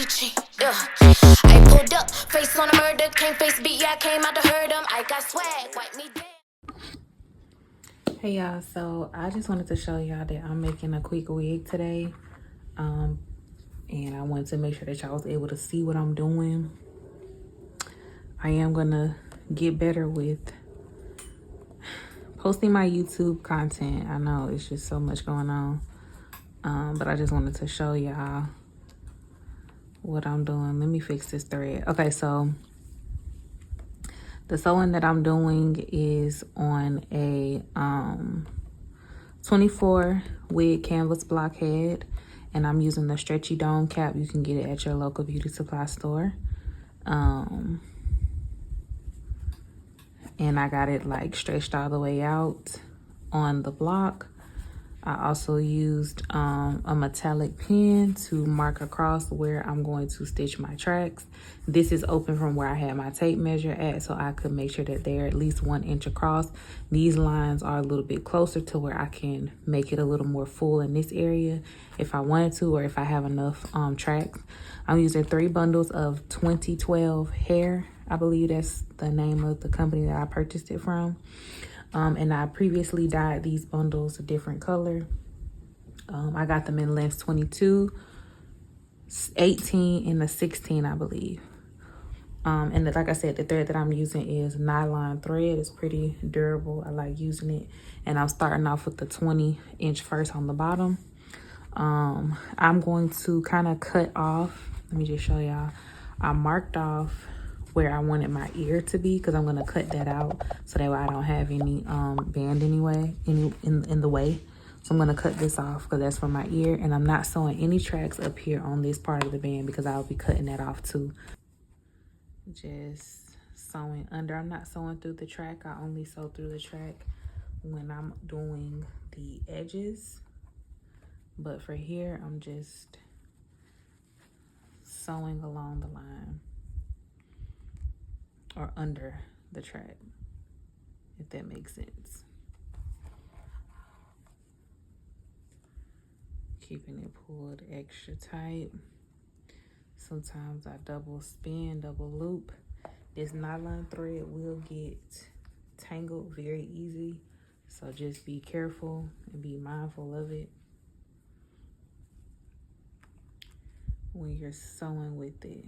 Mawchichi. I pulled up, face on a murder, can't face beat, yeah, I came out to hurt him. I got swag, wipe me down. Hey y'all, so I just wanted to show y'all that I'm making a quick wig today. And I wanted to make sure that y'all was able to see what I'm doing. I am gonna get better with posting my YouTube content. I know it's just so much going on. But I just wanted to show y'all what I'm doing. Let me fix this thread. Okay, so the sewing that I'm doing is on a 24 wig canvas block head, and I'm using the stretchy dome cap. You can get it at your local beauty supply store. And I got it like stretched all the way out on the block. I also used a metallic pen to mark across where I'm going to stitch my tracks. This is open from where I had my tape measure at, so I could make sure that they're at least 1 inch across. These lines are a little bit closer to where I can make it a little more full in this area if I wanted to, or if I have enough tracks. I'm using 3 bundles of 2012 hair. I believe that's the name of the company that I purchased it from. And I previously dyed these bundles a different color. I got them in lengths 22, 18, and a 16, I believe. And like I said, the thread that I'm using is nylon thread. It's pretty durable. I like using it. And I'm starting off with the 20-inch first on the bottom. I'm going to kind of cut off. Let me just show y'all. I marked off where I wanted my ear to be, because I'm going to cut that out so that way I don't have any band anyway in the way. So I'm going to cut this off because that's for my ear, and I'm not sewing any tracks up here on this part of the band because I'll be cutting that off too. Just sewing under. I'm not sewing through the track. I only sew through the track when I'm doing the edges. But for here, I'm just sewing along the line or under the track, if that makes sense. Keeping it pulled extra tight. Sometimes I double spin, double loop. This nylon thread will get tangled very easy, so just be careful and be mindful of it when you're sewing with it.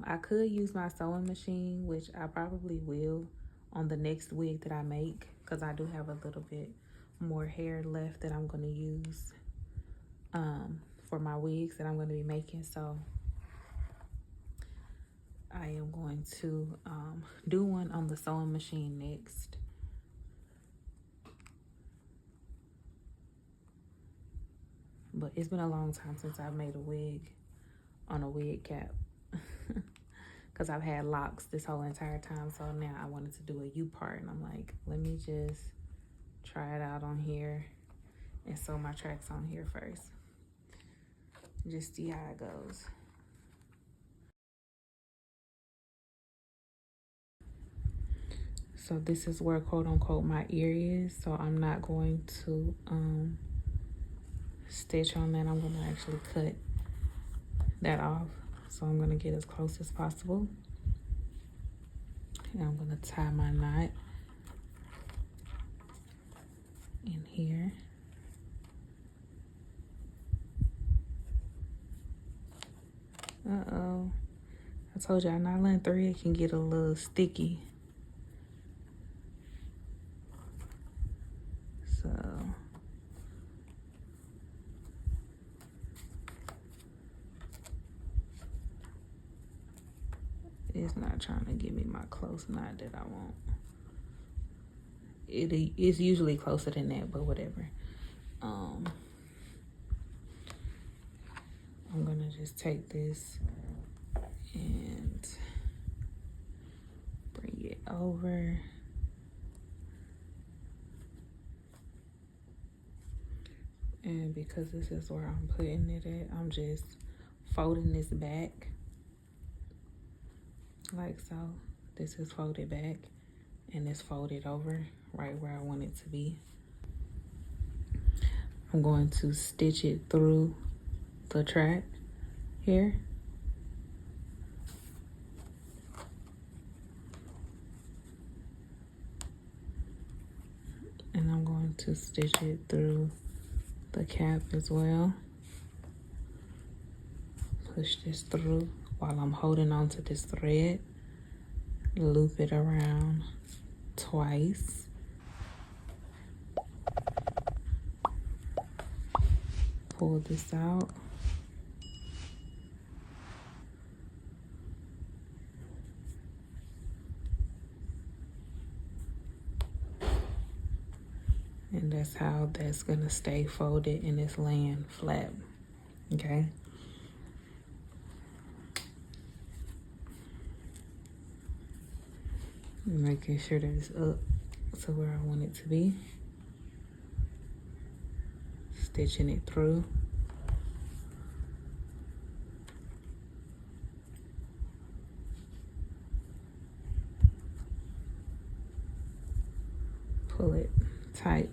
I could use my sewing machine, which I probably will on the next wig that I make, because I do have a little bit more hair left that I'm going to use for my wigs that I'm going to be making. So I am going to do one on the sewing machine next. But it's been a long time since I've made a wig on a wig cap. Because I've had locks this whole entire time. So now I wanted to do a Upart, and I'm like, let me just try it out on here and sew my tracks on here first. Just see how it goes. So this is where quote unquote my ear is. So I'm not going to stitch on that. I'm gonna actually cut that off. So I'm gonna get as close as possible. And I'm gonna tie my knot in here. Uh-oh. I told y'all nylon thread can get a little sticky. So it's not trying to give me my close knot that I want. It's usually closer than that, but whatever. I'm gonna just take this and bring it over. And because this is where I'm putting it at, I'm just folding this back like so. This is folded back, and it's folded over right where I want it to be. I'm going to stitch it through the track here. And I'm going to stitch it through the cap as well. Push this through while I'm holding on to this thread. Loop it around twice. Pull this out. And that's how that's gonna stay folded and it's laying flat, okay? Making sure that it's up to where I want it to be. Stitching it through. Pull it tight.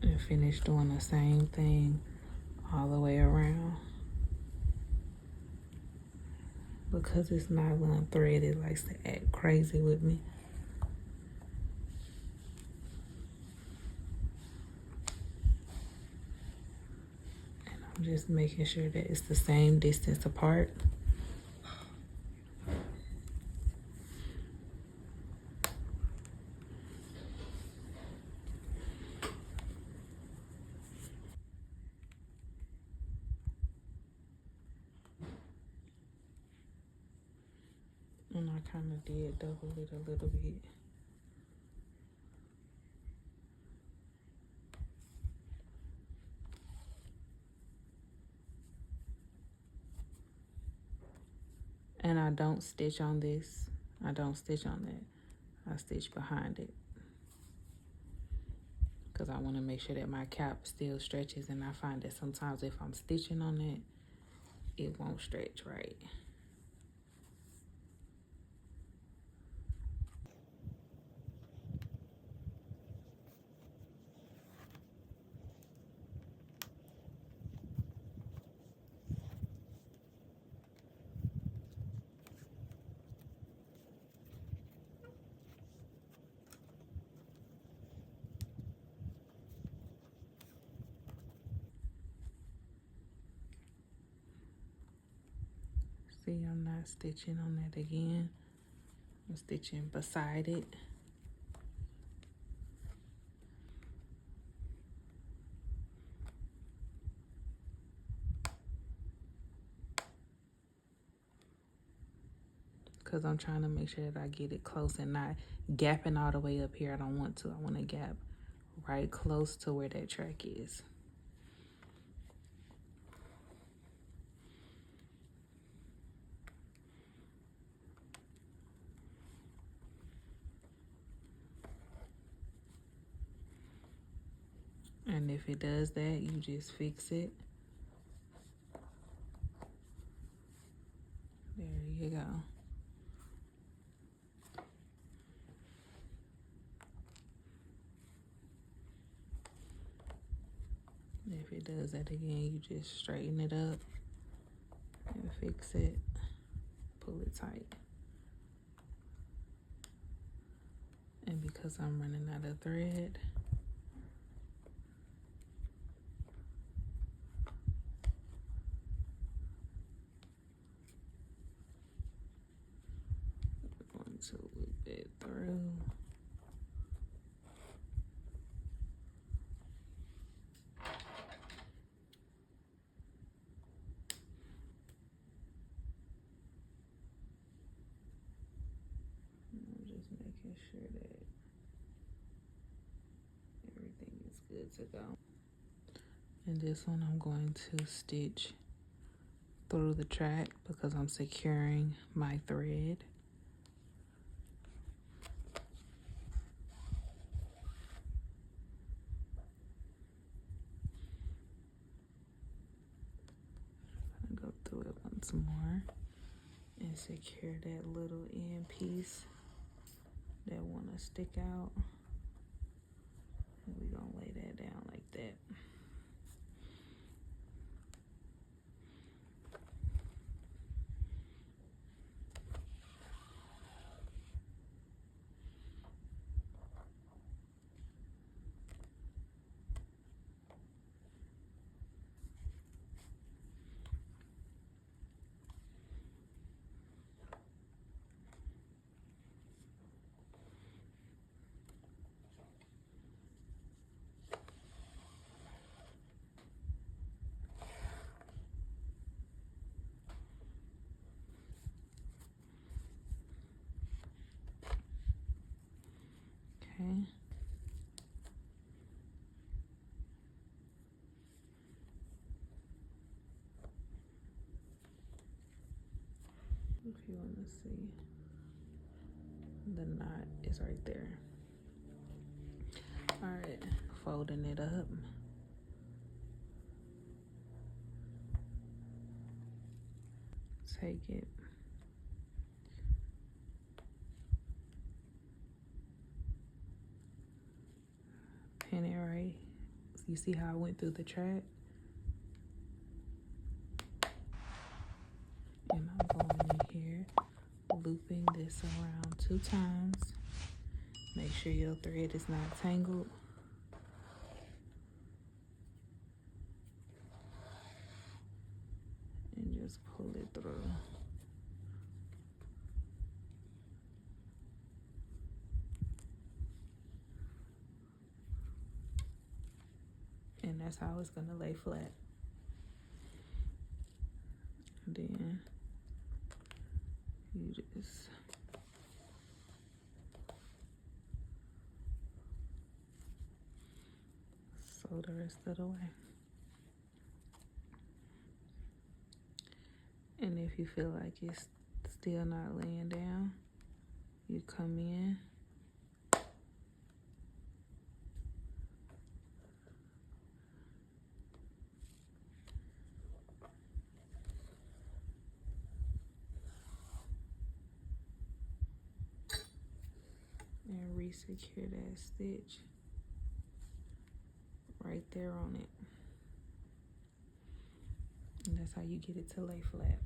And finish doing the same thing all the way around. Because it's nylon thread, it likes to act crazy with me. And I'm just making sure that it's the same distance apart. And I kind of did double it a little bit. And I don't stitch on this. I don't stitch on that. I stitch behind it. Because I want to make sure that my cap still stretches. And I find that sometimes if I'm stitching on it, it won't stretch right. See, I'm not stitching on that again. I'm stitching beside it. Because I'm trying to make sure that I get it close and not gapping all the way up here. I don't want to. I want to gap right close to where that track is. And if it does that, you just fix it. There you go. If it does that again, you just straighten it up and fix it. Pull it tight. And because I'm running out of thread, I'm going to loop it through. I'm just making sure that everything is good to go. And this one I'm going to stitch through the track because I'm securing my thread. I'm gonna go through it once more and secure that little end piece that want to stick out. And we're going to lay that down like that. Okay. If you want to see, the knot is right there. All right, folding it up. Take it. Pin it right. You see how I went through the track? And I'm going in here, looping this around 2 times. Make sure your thread is not tangled. And just pull it through. And that's how it's gonna lay flat. And then you just sew the rest of the way. And if you feel like it's still not laying down, you come in and re-secure that stitch right there on it. And that's how you get it to lay flat.